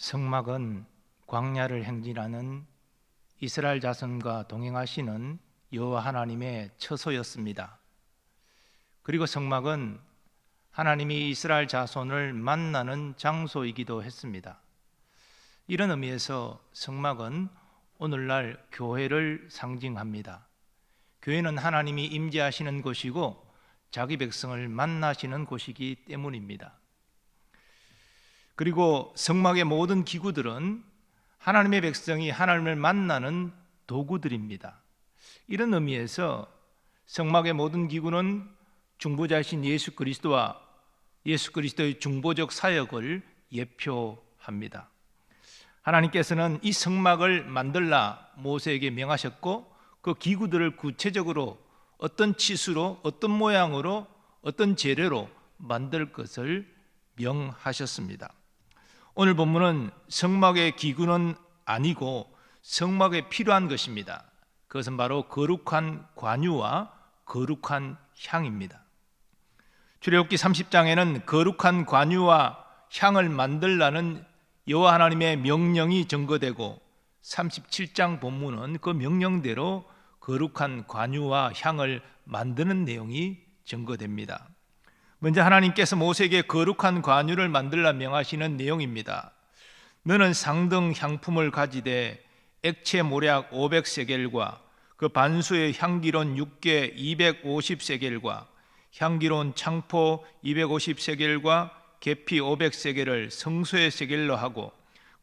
성막은 광야를 행진하는 이스라엘 자손과 동행하시는 여호와 하나님의 처소였습니다. 그리고 성막은 하나님이 이스라엘 자손을 만나는 장소이기도 했습니다. 이런 의미에서 성막은 오늘날 교회를 상징합니다. 교회는 하나님이 임재하시는 곳이고 자기 백성을 만나시는 곳이기 때문입니다. 그리고 성막의 모든 기구들은 하나님의 백성이 하나님을 만나는 도구들입니다. 이런 의미에서 성막의 모든 기구는 중보자이신 예수 그리스도와 예수 그리스도의 중보적 사역을 예표합니다. 하나님께서는 이 성막을 만들라 모세에게 명하셨고, 그 기구들을 구체적으로 어떤 치수로, 어떤 모양으로, 어떤 재료로 만들 것을 명하셨습니다. 오늘 본문은 성막의 기구는 아니고 성막에 필요한 것입니다. 그것은 바로 거룩한 관유와 거룩한 향입니다. 출애굽기 30장에는 거룩한 관유와 향을 만들라는 여호와 하나님의 명령이 증거되고, 37장 본문은 그 명령대로 거룩한 관유와 향을 만드는 내용이 증거됩니다. 먼저 하나님께서 모세에게 거룩한 관유를 만들라 명하시는 내용입니다. 너는 상등 향품을 가지되 액체 모략 500세겔과 그 반수의 향기로운 육개 250세겔과 향기로운 창포 250세겔과 계피 500세겔을 성소의 세겔로 하고,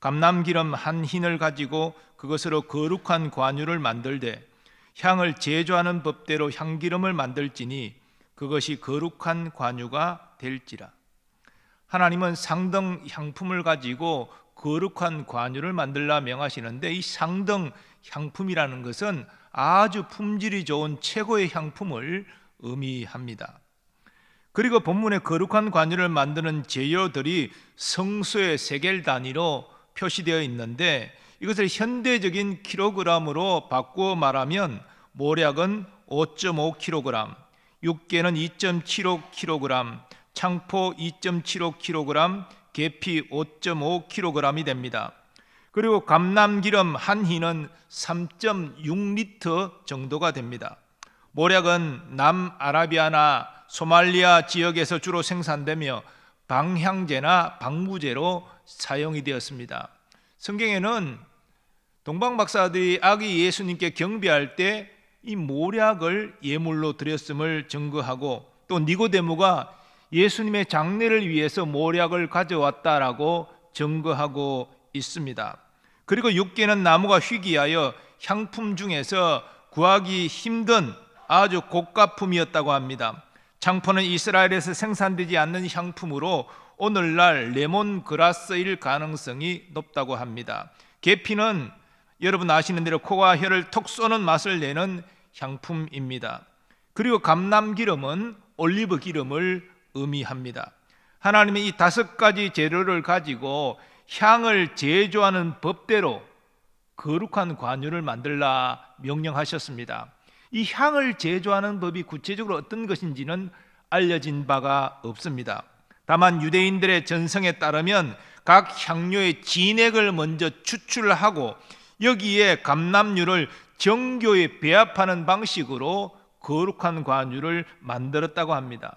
감람기름 한 흰을 가지고 그것으로 거룩한 관유를 만들되 향을 제조하는 법대로 향기름을 만들지니 그것이 거룩한 관유가 될지라. 하나님은 상등 향품을 가지고 거룩한 관유를 만들라 명하시는데, 이 상등 향품이라는 것은 아주 품질이 좋은 최고의 향품을 의미합니다. 그리고 본문에 거룩한 관유를 만드는 재료들이 성소의 세겔 단위로 표시되어 있는데, 이것을 현대적인 킬로그램으로 바꾸어 말하면 모략은 5.5kg, 육개는 2.75kg, 창포 2.75kg, 계피 5.5kg이 됩니다. 그리고 감람기름 한 흰은 3.6리터 정도가 됩니다. 모략은 남아라비아나 소말리아 지역에서 주로 생산되며 방향제나 방부제로 사용이 되었습니다. 성경에는 동방 박사들이 아기 예수님께 경배할 때 이 모략을 예물로 드렸음을 증거하고, 또 니고데모가 예수님의 장례를 위해서 모략을 가져왔다라고 증거하고 있습니다. 그리고 육개는 나무가 희귀하여 향품 중에서 구하기 힘든 아주 고가품이었다고 합니다. 창포는 이스라엘에서 생산되지 않는 향품으로 오늘날 레몬그라스일 가능성이 높다고 합니다. 계피는 여러분 아시는 대로 코와 혀를 톡 쏘는 맛을 내는 향품입니다. 그리고 감람기름은 올리브 기름을 의미합니다. 하나님이 이 5가지 재료를 가지고 향을 제조하는 법대로 거룩한 관유를 만들라 명령하셨습니다. 이 향을 제조하는 법이 구체적으로 어떤 것인지는 알려진 바가 없습니다. 다만 유대인들의 전성에 따르면 각 향료의 진액을 먼저 추출하고 여기에 감람유를 정교히 배합하는 방식으로 거룩한 관유를 만들었다고 합니다.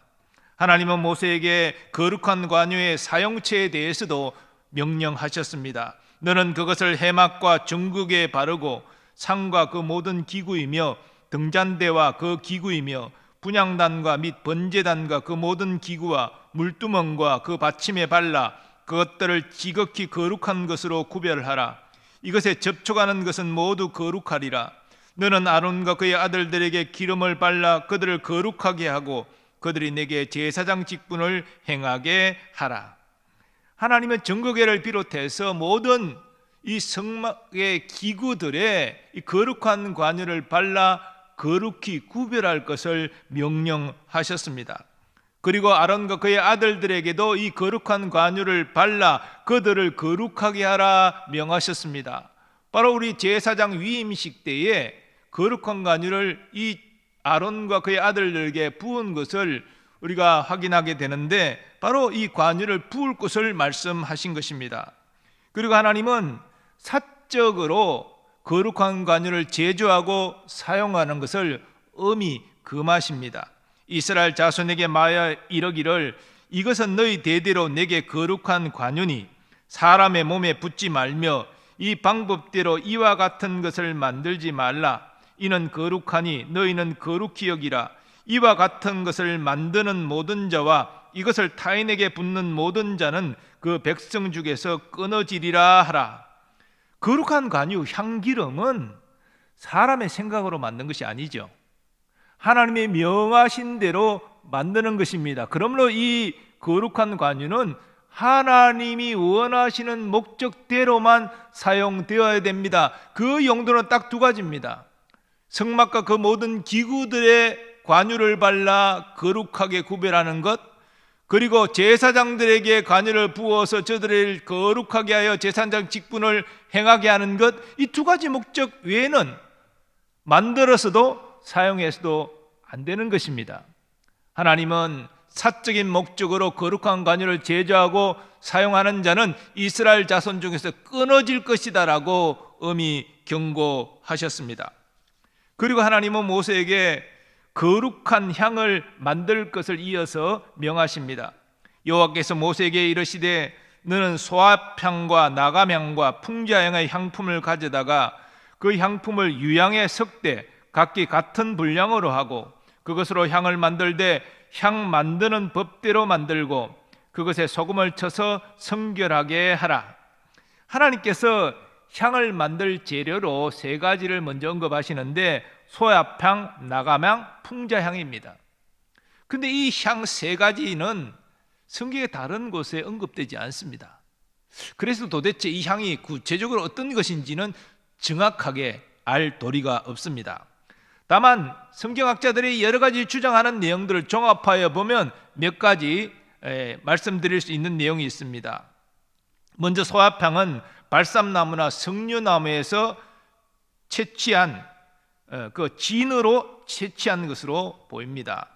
하나님은 모세에게 거룩한 관유의 사용처에 대해서도 명령하셨습니다. 너는 그것을 해막과 정극에 바르고 상과 그 모든 기구이며 등잔대와 그 기구이며 분향단과 및 번제단과 그 모든 기구와 물두멍과 그 받침에 발라 그것들을 지극히 거룩한 것으로 구별하라. 이것에 접촉하는 것은 모두 거룩하리라. 너는 아론과 그의 아들들에게 기름을 발라 그들을 거룩하게 하고 그들이 내게 제사장 직분을 행하게 하라. 하나님은 정거계를 비롯해서 모든 이 성막의 기구들에 이 거룩한 관유를 발라 거룩히 구별할 것을 명령하셨습니다. 그리고 아론과 그의 아들들에게도 이 거룩한 관유를 발라 그들을 거룩하게 하라 명하셨습니다. 바로 우리 제사장 위임식 때에 거룩한 관유를 이 아론과 그의 아들들에게 부은 것을 우리가 확인하게 되는데, 바로 이 관유를 부을 것을 말씀하신 것입니다. 그리고 하나님은 사적으로 거룩한 관유를 제조하고 사용하는 것을 엄히 금하십니다. 이스라엘 자손에게 말하여 이르기를 이것은 너희 대대로 내게 거룩한 관유니 사람의 몸에 붙지 말며 이 방법대로 이와 같은 것을 만들지 말라. 이는 거룩하니 너희는 거룩히 여기라. 이와 같은 것을 만드는 모든 자와 이것을 타인에게 붓는 모든 자는 그 백성 중에서 끊어지리라 하라. 거룩한 관유, 향기름은 사람의 생각으로 만든 것이 아니죠. 하나님이 명하신 대로 만드는 것입니다. 그러므로 이 거룩한 관유는 하나님이 원하시는 목적대로만 사용되어야 됩니다. 그 용도는 딱 두 가지입니다. 성막과 그 모든 기구들의 관유를 발라 거룩하게 구별하는 것, 그리고 제사장들에게 관유를 부어서 저들을 거룩하게 하여 제사장 직분을 행하게 하는 것, 이 두 가지 목적 외에는 만들어서도 사용해서도 안 되는 것입니다. 하나님은 사적인 목적으로 거룩한 관유를 제조하고 사용하는 자는 이스라엘 자손 중에서 끊어질 것이다 라고 엄히 경고하셨습니다. 그리고 하나님은 모세에게 거룩한 향을 만들 것을 이어서 명하십니다. 여호와께서 모세에게 이르시되 너는 소합향과 나감향과 풍자향의 향품을 가져다가 그 향품을 유향에 섞되 각기 같은 분량으로 하고 그것으로 향을 만들되 향 만드는 법대로 만들고 그것에 소금을 쳐서 성결하게 하라. 하나님께서 향을 만들 재료로 세 가지를 먼저 언급하시는데 소합향, 나감향, 풍자향입니다. 근데 이 향 세 가지는 성경의 다른 곳에 언급되지 않습니다. 그래서 도대체 이 향이 구체적으로 어떤 것인지는 정확하게 알 도리가 없습니다. 다만 성경학자들이 여러 가지 주장하는 내용들을 종합하여 보면 몇 가지 말씀드릴 수 있는 내용이 있습니다. 먼저 소합향은 발삼나무나 석류나무에서 채취한 그 진으로 채취한 것으로 보입니다.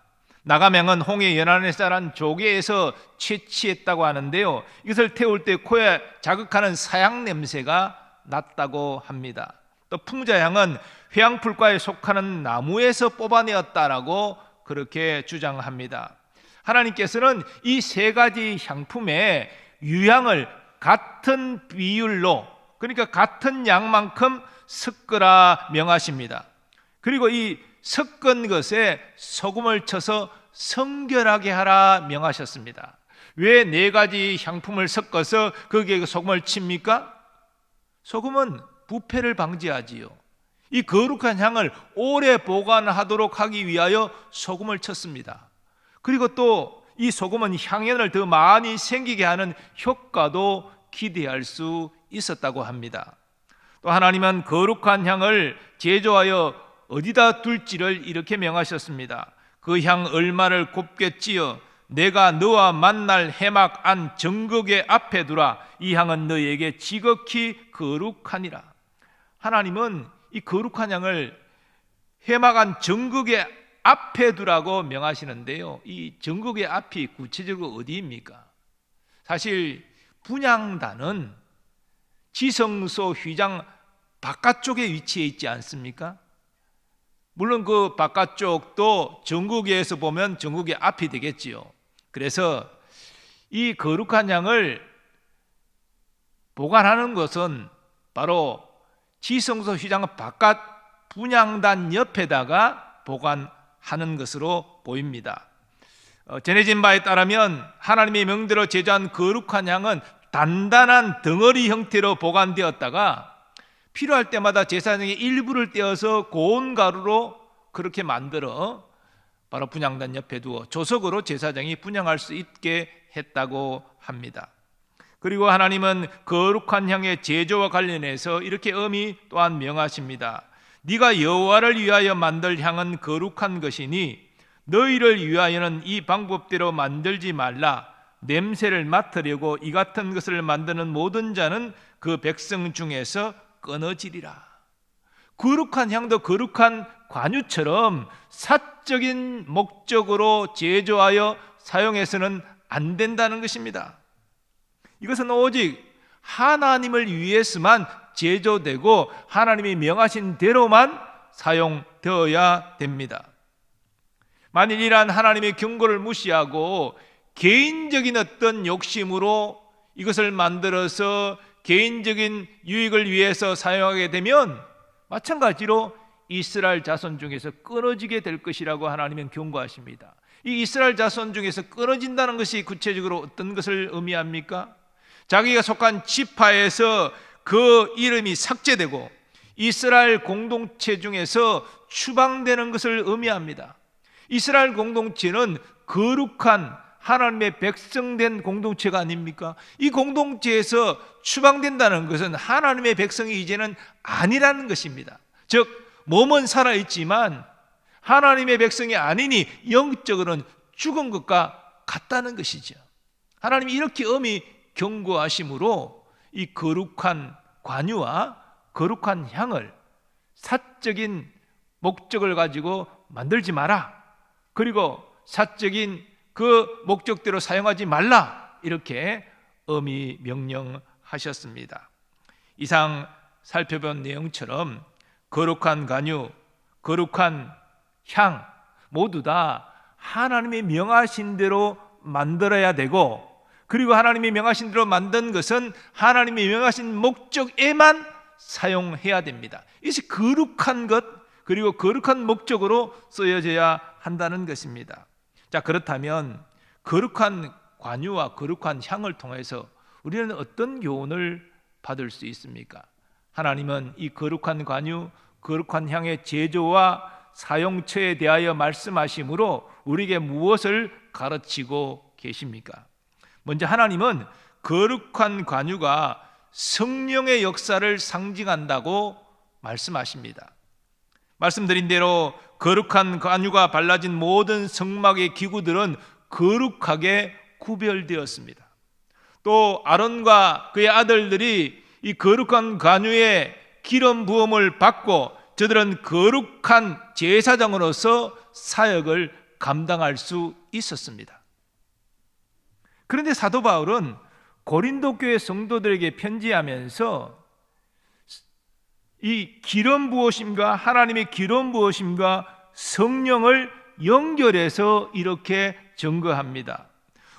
나감향은 홍해 연안에 자란 조개에서 채취했다고 하는데요, 이것을 태울 때 코에 자극하는 사향 냄새가 났다고 합니다. 또 풍자향은 회양풀과에 속하는 나무에서 뽑아내었다라고 그렇게 주장합니다. 하나님께서는 이 세 가지 향품의 유향을 같은 비율로, 그러니까 같은 양만큼 섞으라 명하십니다. 그리고 이 섞은 것에 소금을 쳐서 성결하게 하라 명하셨습니다. 왜 네 가지 향품을 섞어서 거기에 소금을 칩니까? 소금은 부패를 방지하지요. 이 거룩한 향을 오래 보관하도록 하기 위하여 소금을 쳤습니다. 그리고 또 이 소금은 향연을 더 많이 생기게 하는 효과도 기대할 수 있었다고 합니다. 또 하나님은 거룩한 향을 제조하여 어디다 둘지를 이렇게 명하셨습니다. 그 향 얼마를 곱게 찌어 내가 너와 만날 해막 안 정극의 앞에 두라. 이 향은 너에게 지극히 거룩하니라. 하나님은 이 거룩한 향을 해막 안 정극의 앞에 두라고 명하시는데요, 이 정극의 앞이 구체적으로 어디입니까? 사실 분향단은 지성소 휘장 바깥쪽에 위치해 있지 않습니까? 물론 그 바깥쪽도 정국에서 보면 정국의 앞이 되겠지요. 그래서 이 거룩한 향을 보관하는 것은 바로 지성소 휘장 바깥 분향단 옆에다가 보관하는 것으로 보입니다. 전해진 바에 따르면 하나님의 명대로 제조한 거룩한 향은 단단한 덩어리 형태로 보관되었다가 필요할 때마다 제사장이 일부를 떼어서 고운 가루로 그렇게 만들어 바로 분향단 옆에 두어 조석으로 제사장이 분향할 수 있게 했다고 합니다. 그리고 하나님은 거룩한 향의 제조와 관련해서 이렇게 엄히 또한 명하십니다. 네가 여호와를 위하여 만들 향은 거룩한 것이니 너희를 위하여는 이 방법대로 만들지 말라. 냄새를 맡으려고 이 같은 것을 만드는 모든 자는 그 백성 중에서 끊어지리라. 거룩한 향도 거룩한 관유처럼 사적인 목적으로 제조하여 사용해서는 안 된다는 것입니다. 이것은 오직 하나님을 위해서만 제조되고 하나님이 명하신 대로만 사용되어야 됩니다. 만일 이러한 하나님의 경고를 무시하고 개인적인 어떤 욕심으로 이것을 만들어서 개인적인 유익을 위해서 사용하게 되면 마찬가지로 이스라엘 자손 중에서 끊어지게 될 것이라고 하나님은 경고하십니다. 이 이스라엘 자손 중에서 끊어진다는 것이 구체적으로 어떤 것을 의미합니까? 자기가 속한 지파에서 그 이름이 삭제되고 이스라엘 공동체 중에서 추방되는 것을 의미합니다. 이스라엘 공동체는 거룩한 하나님의 백성된 공동체가 아닙니까? 이 공동체에서 추방된다는 것은 하나님의 백성이 이제는 아니라는 것입니다. 즉 몸은 살아있지만 하나님의 백성이 아니니 영적으로는 죽은 것과 같다는 것이죠. 하나님이 이렇게 엄히 경고하심으로 이 거룩한 관유와 거룩한 향을 사적인 목적을 가지고 만들지 마라, 그리고 사적인 그 목적대로 사용하지 말라, 이렇게 엄히 명령하셨습니다. 이상 살펴본 내용처럼 거룩한 관유, 거룩한 향 모두 다 하나님이 명하신 대로 만들어야 되고, 그리고 하나님이 명하신 대로 만든 것은 하나님이 명하신 목적에만 사용해야 됩니다. 이것이 거룩한 것, 그리고 거룩한 목적으로 쓰여져야 한다는 것입니다. 자, 그렇다면 거룩한 관유와 거룩한 향을 통해서 우리는 어떤 교훈을 받을 수 있습니까? 하나님은 이 거룩한 관유, 거룩한 향의 제조와 사용처에 대하여 말씀하심으로 우리에게 무엇을 가르치고 계십니까? 먼저 하나님은 거룩한 관유가 성령의 역사를 상징한다고 말씀하십니다. 말씀드린 대로 거룩한 관유가 발라진 모든 성막의 기구들은 거룩하게 구별되었습니다. 또 아론과 그의 아들들이 이 거룩한 관유의 기름 부음을 받고 저들은 거룩한 제사장으로서 사역을 감당할 수 있었습니다. 그런데 사도 바울은 고린도 교회 성도들에게 편지하면서 이 기름 부으심과 하나님의 기름 부으심과 성령을 연결해서 이렇게 증거합니다.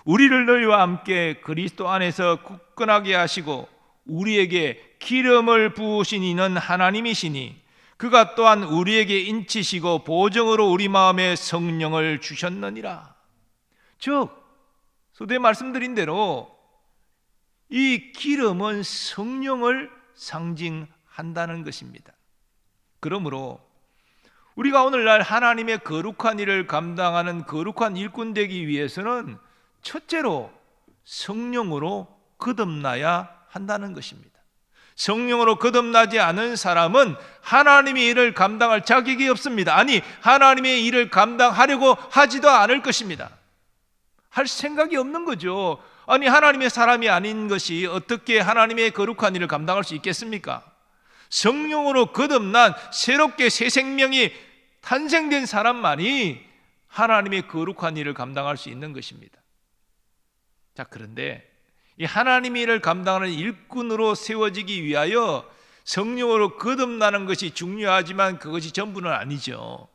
우리를 너희와 함께 그리스도 안에서 굳건하게 하시고 우리에게 기름을 부으신 이는 하나님이시니 그가 또한 우리에게 인치시고 보정으로 우리 마음에 성령을 주셨느니라. 즉 서두에 말씀드린 대로 이 기름은 성령을 상징한다는 것입니다. 그러므로 우리가 오늘날 하나님의 거룩한 일을 감당하는 거룩한 일꾼 되기 위해서는 첫째로 성령으로 거듭나야 한다는 것입니다. 성령으로 거듭나지 않은 사람은 하나님의 일을 감당할 자격이 없습니다. 아니, 하나님의 일을 감당하려고 하지도 않을 것입니다. 할 생각이 없는 거죠. 아니, 하나님의 사람이 아닌 것이 어떻게 하나님의 거룩한 일을 감당할 수 있겠습니까? 성령으로 거듭난 새롭게 새 생명이 탄생된 사람만이 하나님의 거룩한 일을 감당할 수 있는 것입니다. 자, 그런데 이 하나님의 일을 감당하는 일꾼으로 세워지기 위하여 성령으로 거듭나는 것이 중요하지만 그것이 전부는 아니죠.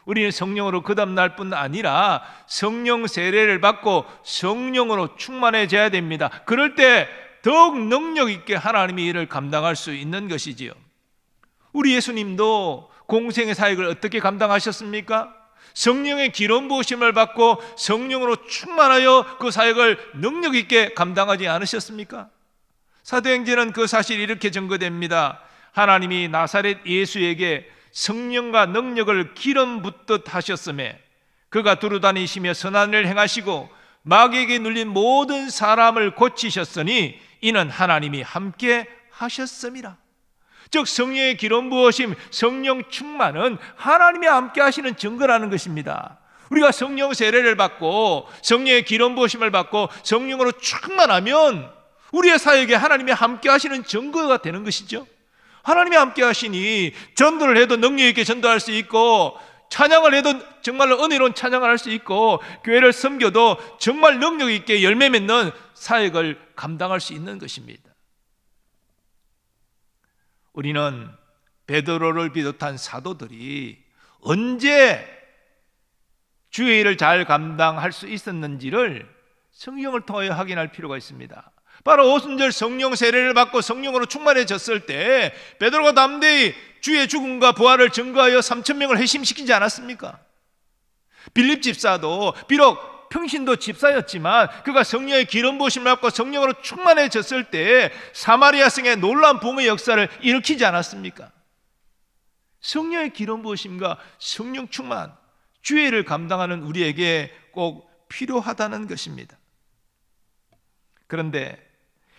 우리는 성령으로 거듭날 뿐 아니라 성령 세례를 받고 성령으로 충만해져야 됩니다. 그럴 때 더욱 능력 있게 하나님의 일을 감당할 수 있는 것이지요. 우리 예수님도 공생의 사역을 어떻게 감당하셨습니까? 성령의 기름 부으심을 받고 성령으로 충만하여 그 사역을 능력 있게 감당하지 않으셨습니까? 사도행전은 그 사실이 이렇게 증거됩니다. 하나님이 나사렛 예수에게 성령과 능력을 기름 붓듯 하셨음에 그가 두루다니시며 선한 일을 행하시고 마귀에게 눌린 모든 사람을 고치셨으니 이는 하나님이 함께 하셨음이라. 즉 성령의 기름 부으심, 성령 충만은 하나님이 함께 하시는 증거라는 것입니다. 우리가 성령 세례를 받고 성령의 기름 부으심을 받고 성령으로 충만하면 우리의 사역에 하나님이 함께 하시는 증거가 되는 것이죠. 하나님이 함께 하시니 전도를 해도 능력 있게 전도할 수 있고, 찬양을 해도 정말로 은혜로운 찬양을 할 수 있고, 교회를 섬겨도 정말 능력 있게 열매 맺는 사역을 감당할 수 있는 것입니다. 우리는 베드로를 비롯한 사도들이 언제 주의 일을 잘 감당할 수 있었는지를 성경을 통하여 확인할 필요가 있습니다. 바로 오순절 성령 세례를 받고 성령으로 충만해졌을 때 베드로가 담대히 주의 죽음과 부활을 증거하여 3,000명을 회심시키지 않았습니까? 빌립 집사도 비록 평신도 집사였지만 그가 성령의 기름 부으심을 받고 성령으로 충만해졌을 때 사마리아 성에 놀라운 부흥의 역사를 일으키지 않았습니까? 성령의 기름 부으심과 성령 충만, 주의 일을 감당하는 우리에게 꼭 필요하다는 것입니다. 그런데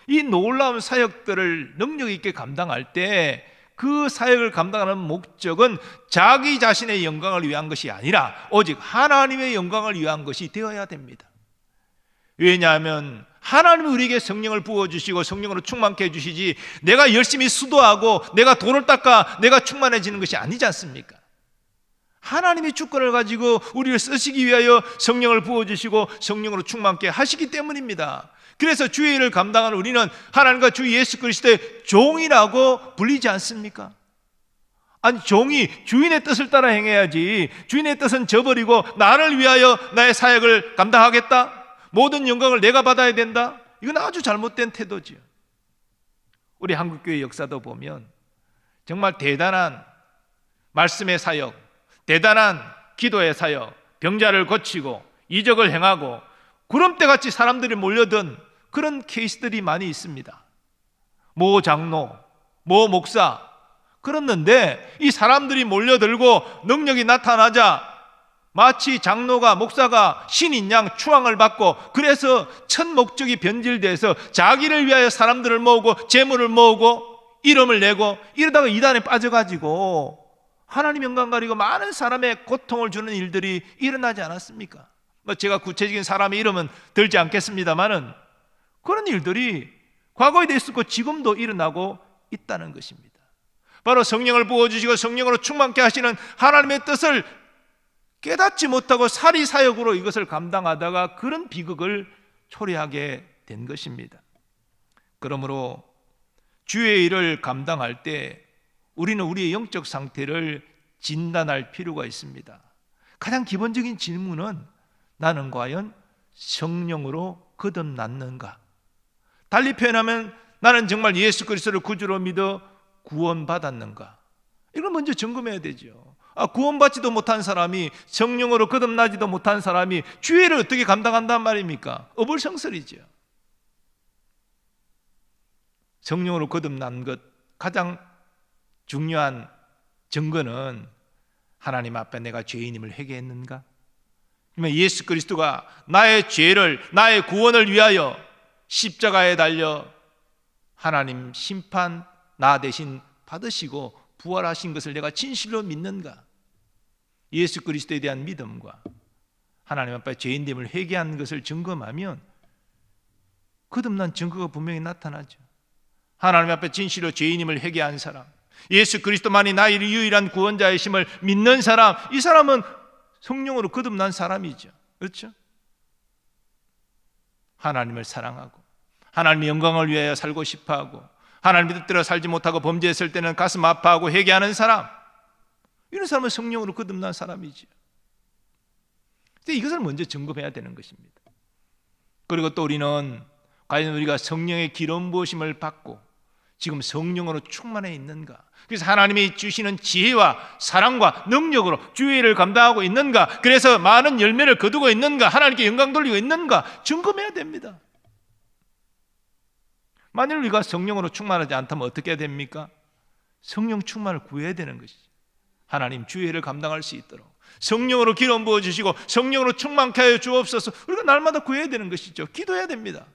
이 놀라운 사역들을 능력 있게 감당할 때 그 사역을 감당하는 목적은 자기 자신의 영광을 위한 것이 아니라 오직 하나님의 영광을 위한 것이 되어야 됩니다. 왜냐하면 하나님이 우리에게 성령을 부어주시고 성령으로 충만케 해주시지 내가 열심히 수도하고 내가 돈을 닦아 내가 충만해지는 것이 아니지 않습니까? 하나님이 주권을 가지고 우리를 쓰시기 위하여 성령을 부어주시고 성령으로 충만케 하시기 때문입니다. 그래서 주의 일을 감당하는 우리는 하나님과 주 예수 그리스도의 종이라고 불리지 않습니까? 아니, 종이 주인의 뜻을 따라 행해야지 주인의 뜻은 저버리고 나를 위하여 나의 사역을 감당하겠다, 모든 영광을 내가 받아야 된다, 이건 아주 잘못된 태도지요. 우리 한국교회 역사도 보면 정말 대단한 말씀의 사역, 대단한 기도의 사역, 병자를 고치고 이적을 행하고 구름대같이 사람들이 몰려든 그런 케이스들이 많이 있습니다. 모 장로, 모 목사, 그랬는데 이 사람들이 몰려들고 능력이 나타나자 마치 장로가 목사가 신인 양 추앙을 받고 그래서 첫 목적이 변질돼서 자기를 위하여 사람들을 모으고 재물을 모으고 이름을 내고 이러다가 이단에 빠져가지고 하나님 영광 가리고 많은 사람의 고통을 주는 일들이 일어나지 않았습니까? 제가 구체적인 사람의 이름은 들지 않겠습니다만은 그런 일들이 과거에도 있었고 지금도 일어나고 있다는 것입니다. 바로 성령을 부어주시고 성령으로 충만케 하시는 하나님의 뜻을 깨닫지 못하고 사리사욕으로 이것을 감당하다가 그런 비극을 초래하게 된 것입니다. 그러므로 주의 일을 감당할 때 우리는 우리의 영적 상태를 진단할 필요가 있습니다. 가장 기본적인 질문은 나는 과연 성령으로 거듭났는가? 달리 표현하면 나는 정말 예수 그리스도를 구주로 믿어 구원받았는가? 이걸 먼저 점검해야 되죠. 구원받지도 못한 사람이, 성령으로 거듭나지도 못한 사람이 주의를 어떻게 감당한단 말입니까? 어불성설이죠. 성령으로 거듭난 것 가장 중요한 증거는 하나님 앞에 내가 죄인임을 회개했는가? 예수 그리스도가 나의 죄를, 나의 구원을 위하여 십자가에 달려 하나님 심판 나 대신 받으시고 부활하신 것을 내가 진실로 믿는가? 예수 그리스도에 대한 믿음과 하나님 앞에 죄인됨을 회개한 것을 점검하면 거듭난 증거가 분명히 나타나죠. 하나님 앞에 진실로 죄인임을 회개한 사람, 예수 그리스도만이 나의 유일한 구원자이심을 믿는 사람, 이 사람은 성령으로 거듭난 사람이죠. 그렇죠? 하나님을 사랑하고 하나님의 영광을 위하여 살고 싶어하고 하나님의 뜻대로 살지 못하고 범죄했을 때는 가슴 아파하고 회개하는 사람, 이런 사람은 성령으로 거듭난 사람이죠. 근데 이것을 먼저 점검해야 되는 것입니다. 그리고 또 우리는 과연 우리가 성령의 기름 부으심을 받고 지금 성령으로 충만해 있는가? 그래서 하나님이 주시는 지혜와 사랑과 능력으로 주의 일을 감당하고 있는가? 그래서 많은 열매를 거두고 있는가? 하나님께 영광 돌리고 있는가? 점검해야 됩니다. 만일 우리가 성령으로 충만하지 않다면 어떻게 해야 됩니까? 성령 충만을 구해야 되는 것이죠. 하나님 주의 일을 감당할 수 있도록 성령으로 기름 부어주시고 성령으로 충만케 하여 주옵소서. 우리가 날마다 구해야 되는 것이죠. 기도해야 됩니다.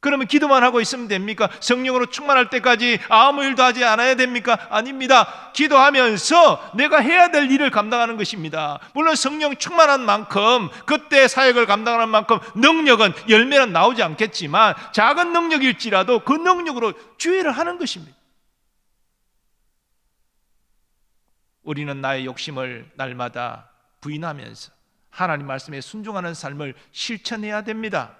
그러면 기도만 하고 있으면 됩니까? 성령으로 충만할 때까지 아무 일도 하지 않아야 됩니까? 아닙니다. 기도하면서 내가 해야 될 일을 감당하는 것입니다. 물론 성령 충만한 만큼 그때 사역을 감당하는 만큼 능력은, 열매는 나오지 않겠지만 작은 능력일지라도 그 능력으로 주의를 하는 것입니다. 우리는 나의 욕심을 날마다 부인하면서 하나님 말씀에 순종하는 삶을 실천해야 됩니다.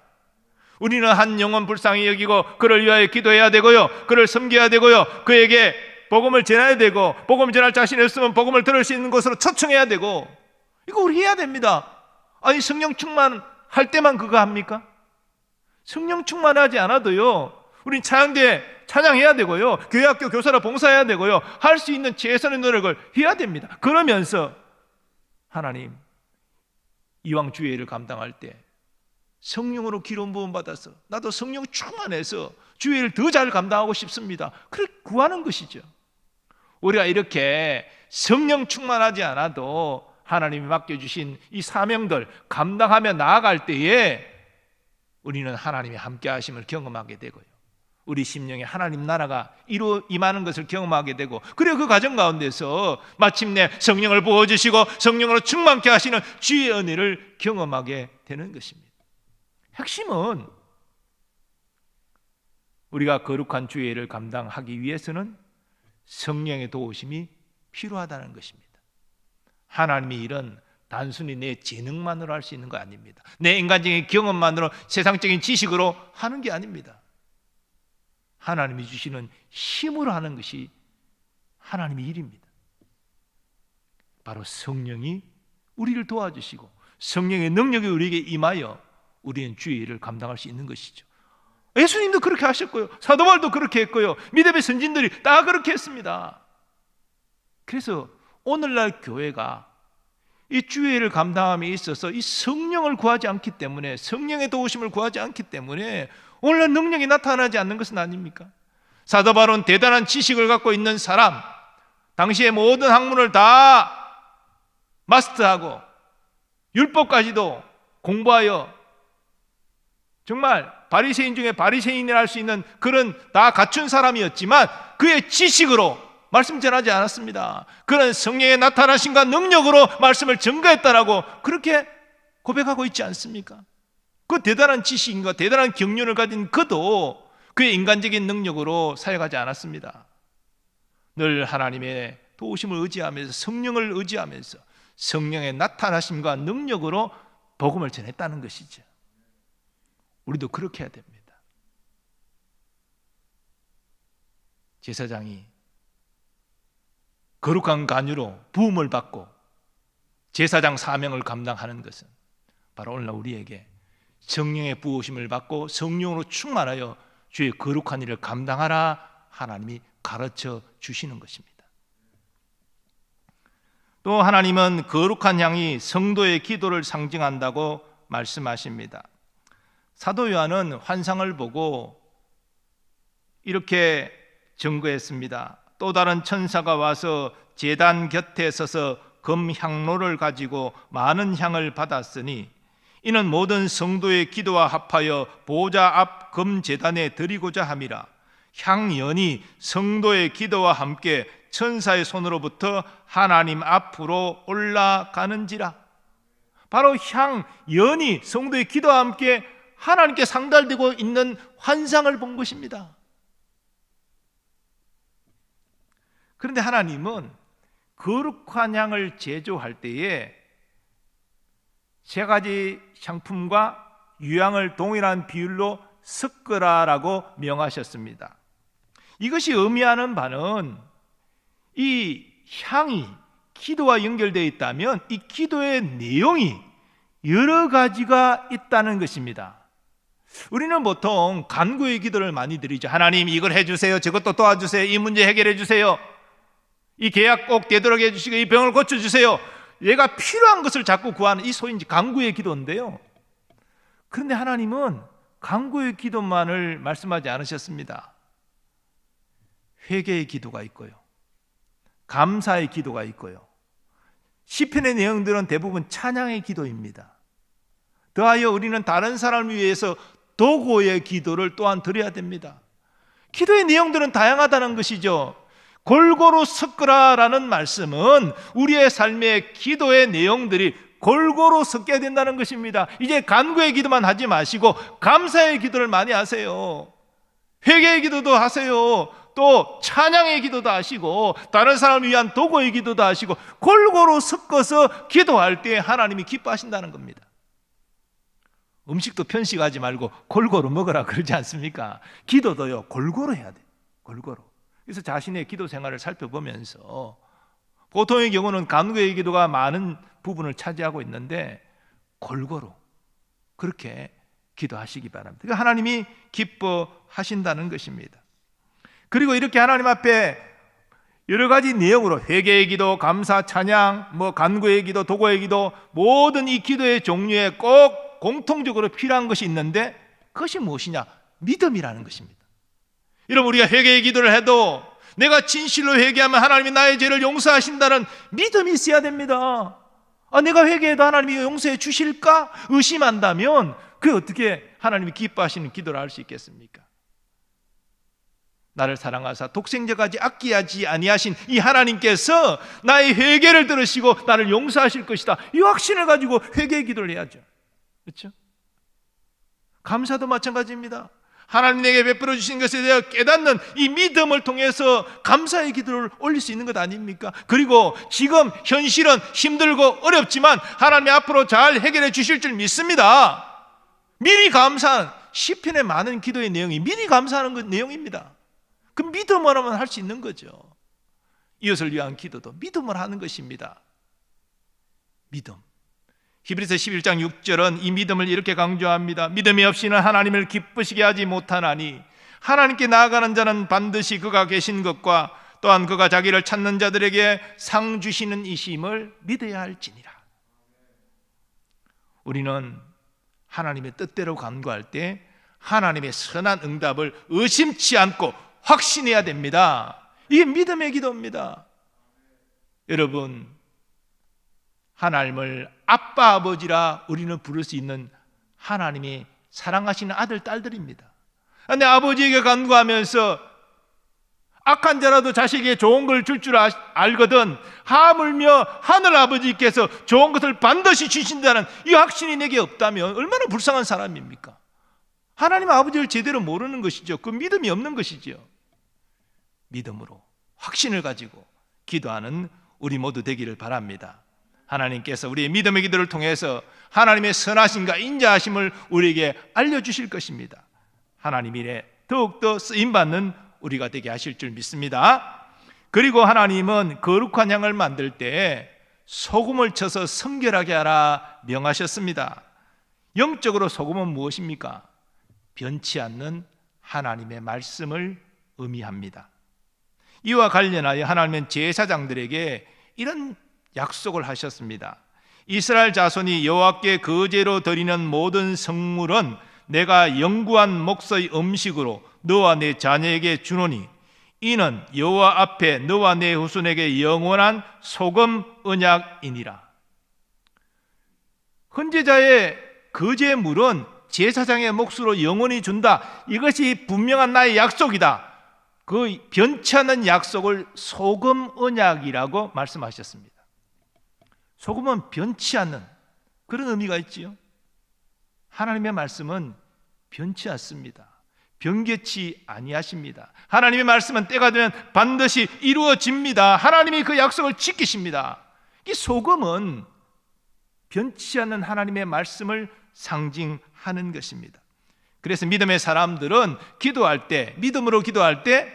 우리는 한 영혼 불쌍히 여기고 그를 위하여 기도해야 되고요, 그를 섬겨야 되고요, 그에게 복음을 전해야 되고, 복음을 전할 자신이 없으면 복음을 들을 수 있는 곳으로 초청해야 되고, 이거 우리 해야 됩니다. 아니, 성령 충만할 때만 그거 합니까? 성령 충만하지 않아도요, 우린 찬양대 찬양해야 되고요, 교회 학교 교사로 봉사해야 되고요, 할 수 있는 최선의 노력을 해야 됩니다. 그러면서 하나님, 이왕 주의를 감당할 때 성령으로 기름 부음 받아서 나도 성령 충만해서 주의를 더 잘 감당하고 싶습니다, 그렇게 구하는 것이죠. 우리가 이렇게 성령 충만하지 않아도 하나님이 맡겨주신 이 사명들 감당하며 나아갈 때에 우리는 하나님의 함께 하심을 경험하게 되고요, 우리 심령에 하나님 나라가 임하는 것을 경험하게 되고, 그리고 그 과정 가운데서 마침내 성령을 부어주시고 성령으로 충만케 하시는 주의 은혜를 경험하게 되는 것입니다. 핵심은 우리가 거룩한 주의를 감당하기 위해서는 성령의 도우심이 필요하다는 것입니다. 하나님의 일은 단순히 내 재능만으로 할 수 있는 거 아닙니다. 내 인간적인 경험만으로, 세상적인 지식으로 하는 게 아닙니다. 하나님이 주시는 힘으로 하는 것이 하나님의 일입니다. 바로 성령이 우리를 도와주시고 성령의 능력이 우리에게 임하여 우리는 주의 일을 감당할 수 있는 것이죠. 예수님도 그렇게 하셨고요, 사도 바울도 그렇게 했고요, 믿음의 선진들이 다 그렇게 했습니다. 그래서 오늘날 교회가 이 주의 일을 감당함에 있어서 이 성령을 구하지 않기 때문에, 성령의 도우심을 구하지 않기 때문에 오늘날 능력이 나타나지 않는 것은 아닙니까? 사도 바울은 대단한 지식을 갖고 있는 사람, 당시의 모든 학문을 다 마스터하고 율법까지도 공부하여 정말 바리새인 중에 바리새인이라 할 수 있는 그런 다 갖춘 사람이었지만 그의 지식으로 말씀 전하지 않았습니다. 그는 성령의 나타나심과 능력으로 말씀을 증거했다라고 그렇게 고백하고 있지 않습니까? 그 대단한 지식인가 대단한 경륜을 가진 그도 그의 인간적인 능력으로 사역하지 않았습니다. 늘 하나님의 도우심을 의지하면서, 성령을 의지하면서 성령의 나타나심과 능력으로 복음을 전했다는 것이죠. 우리도 그렇게 해야 됩니다. 제사장이 거룩한 간유로 부음을 받고 제사장 사명을 감당하는 것은 바로 오늘날 우리에게 성령의 부으심을 받고 성령으로 충만하여 주의 거룩한 일을 감당하라 하나님이 가르쳐 주시는 것입니다. 또 하나님은 거룩한 향이 성도의 기도를 상징한다고 말씀하십니다. 사도 요한은 환상을 보고 이렇게 증거했습니다. 또 다른 천사가 와서 제단 곁에 서서 금향로를 가지고 많은 향을 받았으니 이는 모든 성도의 기도와 합하여 보좌 앞 금제단에 드리고자 함이라. 향연이 성도의 기도와 함께 천사의 손으로부터 하나님 앞으로 올라가는지라. 바로 향연이 성도의 기도와 함께 하나님께 상달되고 있는 환상을 본 것입니다. 그런데 하나님은 거룩한 향을 제조할 때에 세 가지 향품과 유향을 동일한 비율로 섞으라라고 명하셨습니다. 이것이 의미하는 바는 이 향이 기도와 연결되어 있다면 이 기도의 내용이 여러 가지가 있다는 것입니다. 우리는 보통 간구의 기도를 많이 드리죠. 하나님 이걸 해주세요, 저것도 도와주세요, 이 문제 해결해 주세요, 이 계약 꼭 되도록 해주시고 이 병을 고쳐주세요. 얘가 필요한 것을 자꾸 구하는 이 소위 간구의 기도인데요, 그런데 하나님은 간구의 기도만을 말씀하지 않으셨습니다. 회개의 기도가 있고요, 감사의 기도가 있고요, 시편의 내용들은 대부분 찬양의 기도입니다. 더하여 우리는 다른 사람을 위해서 도고의 기도를 또한 드려야 됩니다. 기도의 내용들은 다양하다는 것이죠. 골고루 섞으라라는 말씀은 우리의 삶의 기도의 내용들이 골고루 섞여야 된다는 것입니다. 이제 간구의 기도만 하지 마시고 감사의 기도를 많이 하세요. 회개의 기도도 하세요. 또 찬양의 기도도 하시고 다른 사람을 위한 도구의 기도도 하시고 골고루 섞어서 기도할 때 하나님이 기뻐하신다는 겁니다. 음식도 편식하지 말고 골고루 먹으라 그러지 않습니까? 기도도요, 골고루 해야 돼요. 골고루. 그래서 자신의 기도 생활을 살펴보면서 보통의 경우는 간구의 기도가 많은 부분을 차지하고 있는데 골고루 그렇게 기도하시기 바랍니다. 그러니까 하나님이 기뻐하신다는 것입니다. 그리고 이렇게 하나님 앞에 여러 가지 내용으로 회개의 기도, 감사, 찬양, 간구의 기도, 도고의 기도, 모든 이 기도의 종류에 꼭 공통적으로 필요한 것이 있는데 그것이 무엇이냐? 믿음이라는 것입니다. 여러분, 우리가 회개의 기도를 해도 내가 진실로 회개하면 하나님이 나의 죄를 용서하신다는 믿음이 있어야 됩니다. 내가 회개해도 하나님이 용서해 주실까? 의심한다면 그게 어떻게 하나님이 기뻐하시는 기도를 할 수 있겠습니까? 나를 사랑하사 독생자까지 아끼하지 아니하신 이 하나님께서 나의 회개를 들으시고 나를 용서하실 것이다, 이 확신을 가지고 회개의 기도를 해야죠. 그렇죠? 감사도 마찬가지입니다. 하나님 내게 베풀어 주신 것에 대해 깨닫는 이 믿음을 통해서 감사의 기도를 올릴 수 있는 것 아닙니까? 그리고 지금 현실은 힘들고 어렵지만 하나님이 앞으로 잘 해결해 주실 줄 믿습니다. 미리 감사한, 시편의 많은 기도의 내용이 미리 감사하는 것 내용입니다. 그 믿음으로 하면 할 수 있는 거죠. 이웃을 위한 기도도 믿음을 하는 것입니다. 믿음. 히브리서 11장 6절은 이 믿음을 이렇게 강조합니다. 믿음이 없이는 하나님을 기쁘시게 하지 못하나니 하나님께 나아가는 자는 반드시 그가 계신 것과 또한 그가 자기를 찾는 자들에게 상 주시는 이심을 믿어야 할지니라. 우리는 하나님의 뜻대로 간구할 때 하나님의 선한 응답을 의심치 않고 확신해야 됩니다. 이게 믿음의 기도입니다. 여러분, 하나님을 아빠 아버지라 우리는 부를 수 있는 하나님이 사랑하시는 아들 딸들입니다. 근데 아버지에게 간구하면서 악한 자라도 자식에게 좋은 걸 줄 줄 알거든 하물며 하늘 아버지께서 좋은 것을 반드시 주신다는 이 확신이 내게 없다면 얼마나 불쌍한 사람입니까? 하나님 아버지를 제대로 모르는 것이죠. 그 믿음이 없는 것이죠. 믿음으로 확신을 가지고 기도하는 우리 모두 되기를 바랍니다. 하나님께서 우리의 믿음의 기도를 통해서 하나님의 선하심과 인자하심을 우리에게 알려주실 것입니다. 하나님 일에 더욱더 쓰임받는 우리가 되게 하실 줄 믿습니다. 그리고 하나님은 거룩한 향을 만들 때 소금을 쳐서 성결하게 하라 명하셨습니다. 영적으로 소금은 무엇입니까? 변치 않는 하나님의 말씀을 의미합니다. 이와 관련하여 하나님은 제사장들에게 이런 약속을 하셨습니다. 이스라엘 자손이 여호와께 거제로 드리는 모든 성물은 내가 영구한 목소의 음식으로 너와 내 자녀에게 주노니 이는 여호와 앞에 너와 내 후손에게 영원한 소금 언약이니라. 헌제자의 거제물은 제사장의 몫으로 영원히 준다. 이것이 분명한 나의 약속이다. 그 변치 않는 약속을 소금 언약이라고 말씀하셨습니다. 소금은 변치 않는 그런 의미가 있지요. 하나님의 말씀은 변치 않습니다. 변개치 아니하십니다. 하나님의 말씀은 때가 되면 반드시 이루어집니다. 하나님이 그 약속을 지키십니다. 이 소금은 변치 않는 하나님의 말씀을 상징하는 것입니다. 그래서 믿음의 사람들은 기도할 때, 믿음으로 기도할 때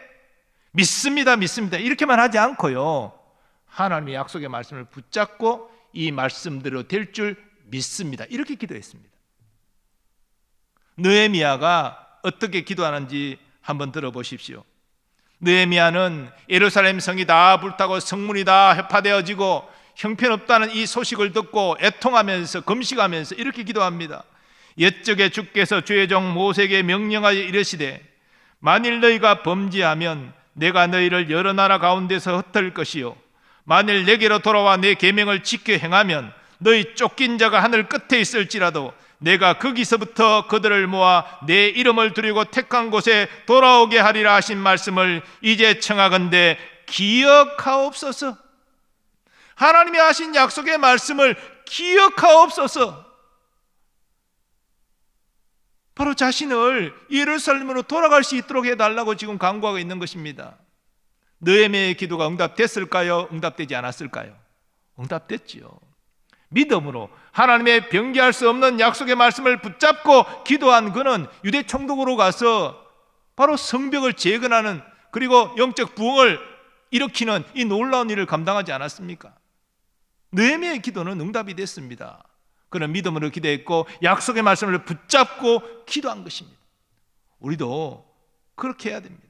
믿습니다, 믿습니다 이렇게만 하지 않고요, 하나님의 약속의 말씀을 붙잡고 이 말씀대로 될 줄 믿습니다, 이렇게 기도했습니다. 느헤미야가 어떻게 기도하는지 한번 들어보십시오. 느헤미야는 예루살렘 성이 다 불타고 성문이 다 회파되어지고 형편없다는 이 소식을 듣고 애통하면서 금식하면서 이렇게 기도합니다. 옛적에 주께서 주의 종 모세에게 명령하여 이르시되 만일 너희가 범죄하면 내가 너희를 여러 나라 가운데서 흩을 것이요 만일 내게로 돌아와 내 계명을 지켜 행하면 너희 쫓긴 자가 하늘 끝에 있을지라도 내가 거기서부터 그들을 모아 내 이름을 두르고 택한 곳에 돌아오게 하리라 하신 말씀을 이제 청하건대 기억하옵소서. 하나님이 하신 약속의 말씀을 기억하옵소서. 바로 자신을 예루살렘으로 돌아갈 수 있도록 해달라고 지금 간구하고 있는 것입니다. 느헤미야의 기도가 응답됐을까요? 응답되지 않았을까요? 응답됐지요. 믿음으로 하나님의 변개할 수 없는 약속의 말씀을 붙잡고 기도한 그는 유대 총독으로 가서 바로 성벽을 재건하는, 그리고 영적 부흥을 일으키는 이 놀라운 일을 감당하지 않았습니까? 느헤미야의 기도는 응답이 됐습니다. 그는 믿음으로 기도했고 약속의 말씀을 붙잡고 기도한 것입니다. 우리도 그렇게 해야 됩니다.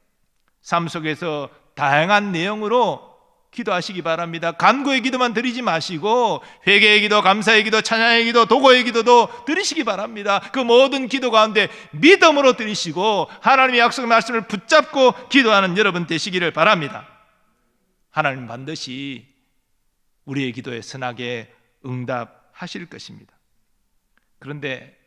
삶 속에서 다양한 내용으로 기도하시기 바랍니다. 간구의 기도만 드리지 마시고 회개의 기도, 감사의 기도, 찬양의 기도, 도고의 기도도 드리시기 바랍니다. 그 모든 기도 가운데 믿음으로 드리시고 하나님의 약속의 말씀을 붙잡고 기도하는 여러분 되시기를 바랍니다. 하나님 반드시 우리의 기도에 선하게 응답하실 것입니다. 그런데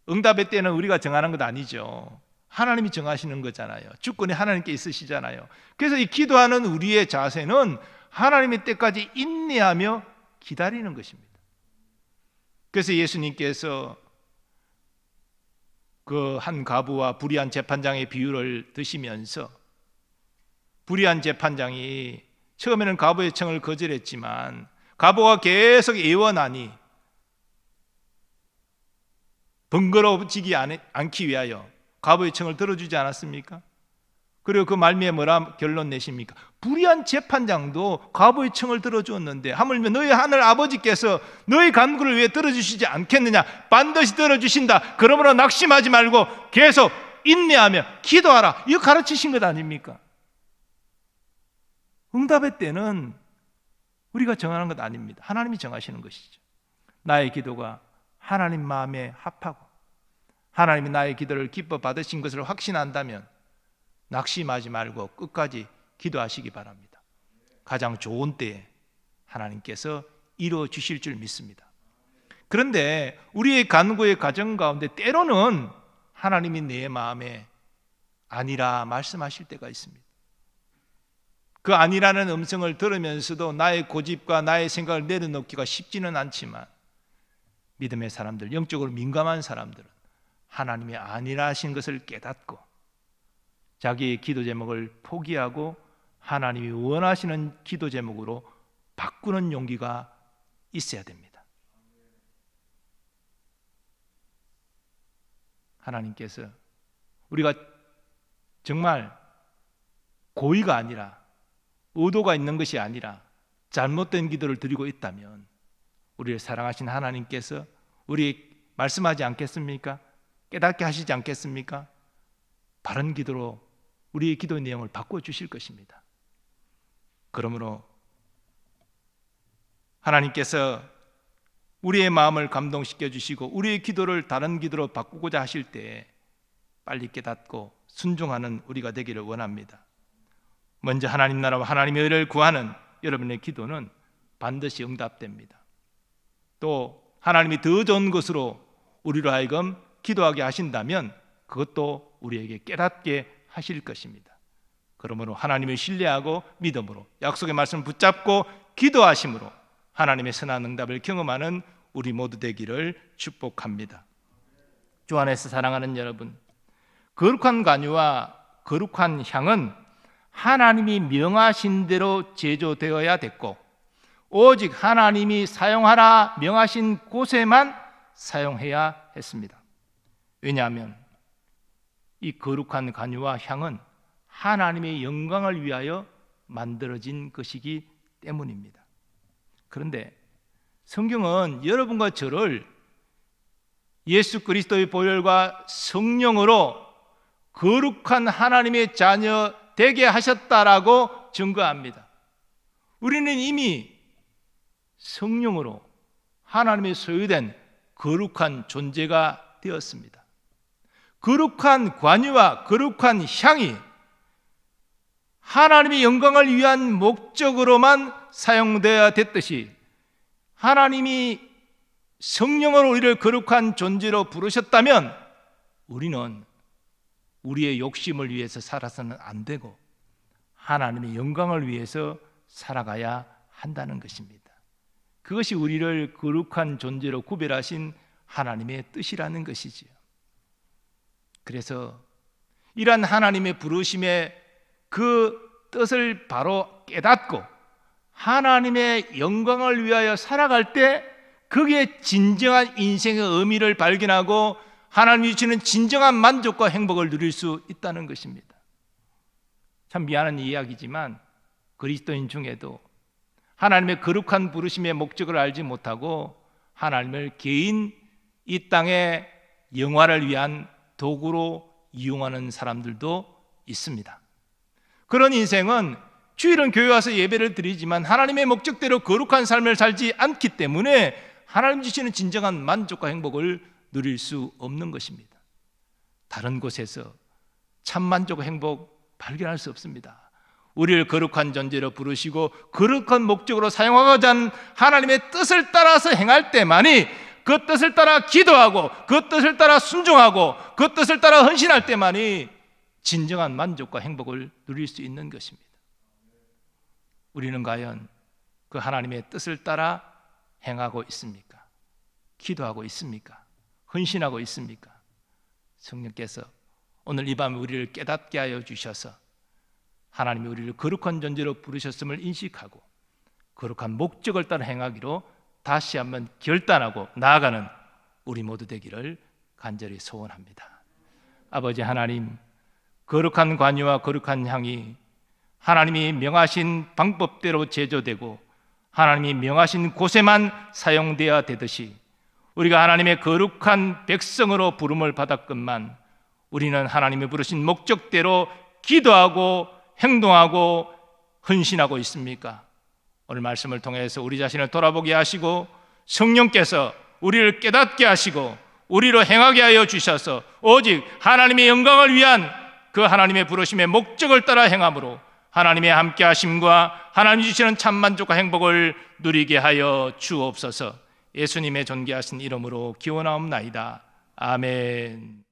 응답의 때는 우리가 정하는 것 아니죠. 하나님이 정하시는 거잖아요. 주권이 하나님께 있으시잖아요. 그래서 이 기도하는 우리의 자세는 하나님의 때까지 인내하며 기다리는 것입니다. 그래서 예수님께서 그 한 과부와 불의한 재판장의 비유를 드시면서, 불의한 재판장이 처음에는 과부의 청을 거절했지만 과부가 계속 애원하니 번거로워지지 않기 위하여 과부의 청을 들어주지 않았습니까? 그리고 그 말미에 뭐라 결론 내십니까? 불의한 재판장도 과부의 청을 들어주었는데 하물며 너희 하늘 아버지께서 너희 간구를 왜 들어주시지 않겠느냐? 반드시 들어주신다. 그러므로 낙심하지 말고 계속 인내하며 기도하라. 이거 가르치신 것 아닙니까? 응답의 때는 우리가 정하는 것 아닙니다. 하나님이 정하시는 것이죠. 나의 기도가 하나님 마음에 합하고 하나님이 나의 기도를 기뻐 받으신 것을 확신한다면 낙심하지 말고 끝까지 기도하시기 바랍니다. 가장 좋은 때에 하나님께서 이루어 주실 줄 믿습니다. 그런데 우리의 간구의 과정 가운데 때로는 하나님이 내 마음에 아니라 말씀하실 때가 있습니다. 그 아니라는 음성을 들으면서도 나의 고집과 나의 생각을 내려놓기가 쉽지는 않지만 믿음의 사람들, 영적으로 민감한 사람들은 하나님이 아니라 하신 것을 깨닫고 자기의 기도 제목을 포기하고 하나님이 원하시는 기도 제목으로 바꾸는 용기가 있어야 됩니다. 하나님께서 우리가 정말 고의가 아니라 의도가 있는 것이 아니라 잘못된 기도를 드리고 있다면 우리를 사랑하신 하나님께서 우리 말씀하지 않겠습니까? 깨닫게 하시지 않겠습니까? 바른 기도로 우리의 기도의 내용을 바꿔주실 것입니다. 그러므로 하나님께서 우리의 마음을 감동시켜 주시고 우리의 기도를 다른 기도로 바꾸고자 하실 때 빨리 깨닫고 순종하는 우리가 되기를 원합니다. 먼저 하나님 나라와 하나님의 의를 구하는 여러분의 기도는 반드시 응답됩니다. 또 하나님이 더 좋은 것으로 우리로 하여금 기도하게 하신다면 그것도 우리에게 깨닫게 하실 것입니다. 그러므로 하나님을 신뢰하고 믿음으로 약속의 말씀을 붙잡고 기도하심으로 하나님의 선한 응답을 경험하는 우리 모두 되기를 축복합니다. 주 안에서 사랑하는 여러분, 거룩한 관유와 거룩한 향은 하나님이 명하신 대로 제조되어야 됐고 오직 하나님이 사용하라 명하신 곳에만 사용해야 했습니다. 왜냐하면 이 거룩한 관유와 향은 하나님의 영광을 위하여 만들어진 것이기 때문입니다. 그런데 성경은 여러분과 저를 예수 그리스도의 보혈과 성령으로 거룩한 하나님의 자녀 되게 하셨다라고 증거합니다. 우리는 이미 성령으로 하나님의 소유된 거룩한 존재가 되었습니다. 거룩한 관유와 거룩한 향이 하나님의 영광을 위한 목적으로만 사용되어야 됐듯이 하나님이 성령으로 우리를 거룩한 존재로 부르셨다면 우리는 우리의 욕심을 위해서 살아서는 안 되고 하나님의 영광을 위해서 살아가야 한다는 것입니다. 그것이 우리를 거룩한 존재로 구별하신 하나님의 뜻이라는 것이지요. 그래서 이러한 하나님의 부르심의 그 뜻을 바로 깨닫고 하나님의 영광을 위하여 살아갈 때 그게 진정한 인생의 의미를 발견하고 하나님이 주시는 진정한 만족과 행복을 누릴 수 있다는 것입니다. 참 미안한 이야기지만 그리스도인 중에도 하나님의 거룩한 부르심의 목적을 알지 못하고 하나님을 개인 이 땅의 영화를 위한 도구로 이용하는 사람들도 있습니다. 그런 인생은 주일은 교회 와서 예배를 드리지만 하나님의 목적대로 거룩한 삶을 살지 않기 때문에 하나님 주시는 진정한 만족과 행복을 누릴 수 없는 것입니다. 다른 곳에서 참 만족과 행복 발견할 수 없습니다. 우리를 거룩한 존재로 부르시고 거룩한 목적으로 사용하고자 하는 하나님의 뜻을 따라서 행할 때만이, 그 뜻을 따라 기도하고 그 뜻을 따라 순종하고 그 뜻을 따라 헌신할 때만이 진정한 만족과 행복을 누릴 수 있는 것입니다. 우리는 과연 그 하나님의 뜻을 따라 행하고 있습니까? 기도하고 있습니까? 헌신하고 있습니까? 성령께서 오늘 이 밤에 우리를 깨닫게 하여 주셔서 하나님이 우리를 거룩한 존재로 부르셨음을 인식하고 거룩한 목적을 따라 행하기로 다시 한번 결단하고 나아가는 우리 모두 되기를 간절히 소원합니다. 아버지 하나님, 거룩한 관유와 거룩한 향이 하나님이 명하신 방법대로 제조되고 하나님이 명하신 곳에만 사용되어야 되듯이 우리가 하나님의 거룩한 백성으로 부름을 받았건만 우리는 하나님이 부르신 목적대로 기도하고 행동하고 헌신하고 있습니까? 오늘 말씀을 통해서 우리 자신을 돌아보게 하시고 성령께서 우리를 깨닫게 하시고 우리로 행하게 하여 주셔서 오직 하나님의 영광을 위한 그 하나님의 부르심의 목적을 따라 행함으로 하나님의 함께 하심과 하나님 주시는 참 만족과 행복을 누리게 하여 주옵소서. 예수님의 존귀하신 이름으로 기원하옵나이다. 아멘.